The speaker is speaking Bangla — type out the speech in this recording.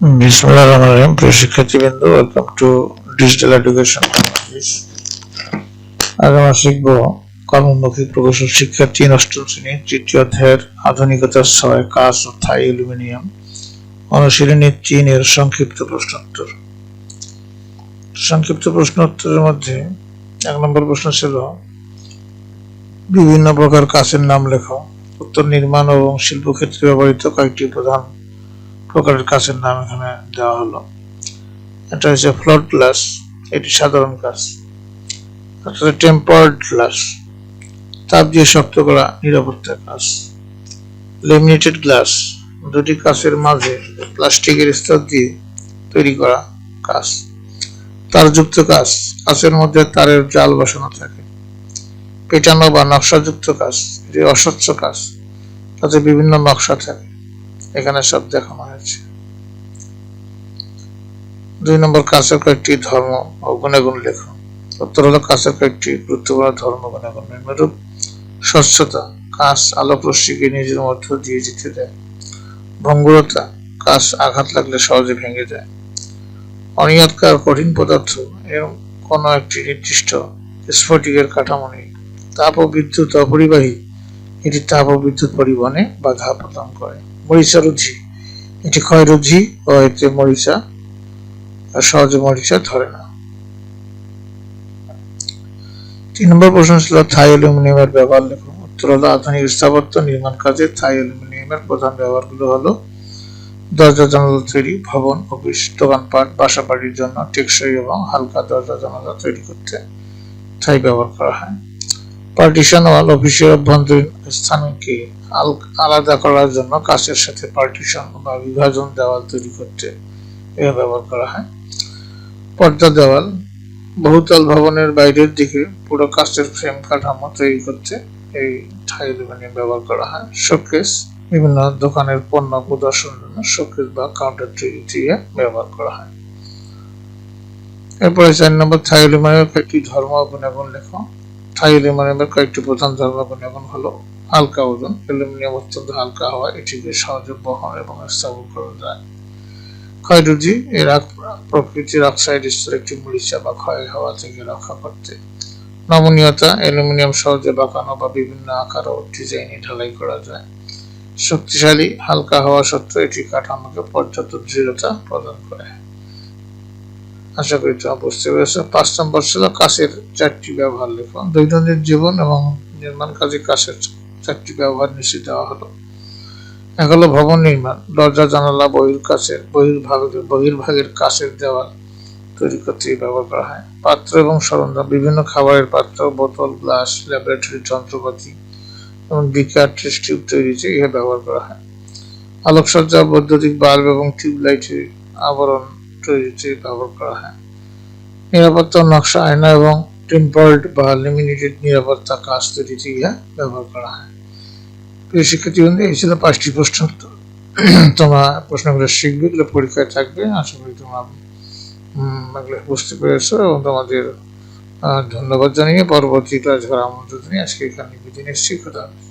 বিসমিল্লাহির রহমানির রহিম। প্রিয় শিক্ষার্থীবৃন্দ, welcome to digital education Bangladesh. আজ আমরা শিখব কর্মমুখী প্রকৌশল শিক্ষা ৩ অষ্টম শ্রেণী ৩য় অধ্যায়ের আধুনিকতার ৬ কাঁচ ও থাই অ্যালুমিনিয়াম অনুশীলনী ৩ এর সংক্ষিপ্ত প্রশ্নোত্তর। সংক্ষিপ্ত প্রশ্নোত্তরের মধ্যে ১ নম্বর প্রশ্ন ছিল বিভিন্ন প্রকার কাঁচের নাম লেখো। উত্তর: নির্মাণ এবং শিল্পক্ষেত্রে ব্যবহৃত কয়েকটি প্রধান প্রকারের কাঁচের নাম এখানে দেওয়া হলো। এটা হচ্ছে ফ্লোট গ্লাস, এটি সাধারণ কাঁচ। টেম্পারড গ্লাস, তাপ দিয়ে শক্ত করা নিরাপত্তার কাঁচ। লেমিনেটেড গ্লাস, দুটি কাঁচের মাঝে প্লাস্টিকের স্তর দিয়ে তৈরি করা কাঁচ। তারযুক্ত কাঁচ, কাঁচের মধ্যে তারের জাল বসানো থাকে। পেটানো বা নকশাযুক্ত কাঁচ, এটি অস্বচ্ছ কাঁচ, তাতে বিভিন্ন নকশা থাকে, এখানে সব দেখানো হয়েছে। ২ নম্বর, কাঁচের কয়েকটি ধর্ম ও গুণাগুণ লেখো। উত্তর হলো কাঁচের কয়েকটি গুরুত্বপূর্ণ ধর্ম গুণাগুণ নিম্নরূপ: স্বচ্ছতা, কাঁচ আলোক রশ্মিকে নিজের মধ্য দিয়ে যেতে দেয়। ভঙ্গুরতা, কাঁচ আঘাত লাগলে সহজে ভেঙে যায়। অনিয়তকার কঠিন পদার্থ, এর কোনো একটি নির্দিষ্ট স্ফটিকের কাঠামো নেই। তাপ ও বিদ্যুৎ অপরিবাহী, এটি তাপ ও বিদ্যুৎ পরিবহনে বাধা প্রদান করে। মরিচারোধী, এটি ক্ষয়রোধী ও এতে মরিচা সহজে মরিচা ধরে না। ৩ নম্বর প্রশ্ন ছিল থাই অ্যালুমিনিয়ামের ব্যবহার লেখো। উত্তর হলো আধুনিক স্থাপত্য নির্মাণ কাজে থাই অ্যালুমিনিয়ামের প্রধান ব্যবহারগুলো হলো দরজা জানালা তৈরি, ভবন, অফিস, দোকানপাট, বাসা বাড়ির জন্য টেকসই এবং হালকা দরজা জানালা তৈরি করতে থাই ব্যবহার করা হয়। পার্টিশন ওয়াল, অফিসের অভ্যন্তরীণ স্থানকে আলাদা করার জন্য কাঁচের সাথে পার্টিশন বা বিভাজন দেওয়াল তৈরি করতে এর ব্যবহার করা হয়। পর্দা দেওয়াল, বহুতল ভবনের বাইরের দিকে পুরো কাঁচের ফ্রেম কাঠামো তৈরি করতে এই থাই অ্যালুমিনিয়াম ব্যবহার করা হয়। শোকেস, বিভিন্ন দোকানের পণ্য প্রদর্শনের জন্য শোকেস বা কাউন্টার তৈরিতে ব্যবহার করা হয়। এরপরে ৪ নম্বর, থাই অ্যালুমিনিয়ামের কয়েকটি ধর্ম ও গুণাগুণ লেখো। থাই অ্যালুমিনিয়ামের কয়েকটি প্রধান ধর্ম গুণাগুণ হলো হালকা ওজন, অ্যালুমিনিয়াম অত্যন্ত হালকা হওয়ায় এটিকে সহজে বহন এবং স্থাপন করা যায়। ক্ষয়রোধী, এর প্রকৃতির অক্সাইড স্তর একটি মরিচা বা ক্ষয় হওয়া থেকে রক্ষা করতে। নমনীয়তা, অ্যালুমিনিয়াম সহজে বাঁকানো বা বিভিন্ন আকার ও ডিজাইনে ঢালাই করা যায়। শক্তিশালী, হালকা হওয়া সত্ত্বেও এটি কাঠামোকে পর্যাপ্ত দৃঢ়তা প্রদান করে। আশা করি তোমরা বুঝতে পেরেছ। ৫ নম্বর ছিল কাঁচের ৪টি ব্যবহার লেখো। দৈনন্দিন জীবন এবং নির্মাণ কাজে কাঁচের ৪টি ব্যবহার নিচে দেওয়া হলো। এক হলো ভবন নির্মাণ, দরজা জানালা বহির্ভাগের কাঁচের দেওয়াল তৈরি করতে ব্যবহার করা হয়। পাত্র এবং সরঞ্জাম, বিভিন্ন খাবারের পাত্র, বোতল, গ্লাস, ল্যাবরেটরি যন্ত্রপাতি এবং বিকার, টেস্ট টিউব তৈরিতে ইহা ব্যবহার করা হয়। আলোকসজ্জা, বৈদ্যুতিক বাল্ব এবং টিউবলাইটের আবরণ তৈরিতে ব্যবহার করা হয়। নিরাপত্তা নকশা, আয়না এবং টেম্পারড বা লেমিনেটেড নিরাপত্তা কাঁচ তৈরিতে ইহা ব্যবহার করা হয়। প্রিয় শিক্ষার্থীবৃন্দ, এই ছিল ৫টি প্রশ্ন। তোমরা প্রশ্নগুলো শিখবে, এগুলো পরীক্ষায় থাকবে। আশা করি তোমরা এগুলো বুঝতে পেরেছো এবং তোমাদের ধন্যবাদ জানিয়ে পরবর্তী ক্লাস ধরার আমন্ত্রণ জানিয়ে আজকে এখানে বিদায় নিচ্ছি। খোদা হাফেজ।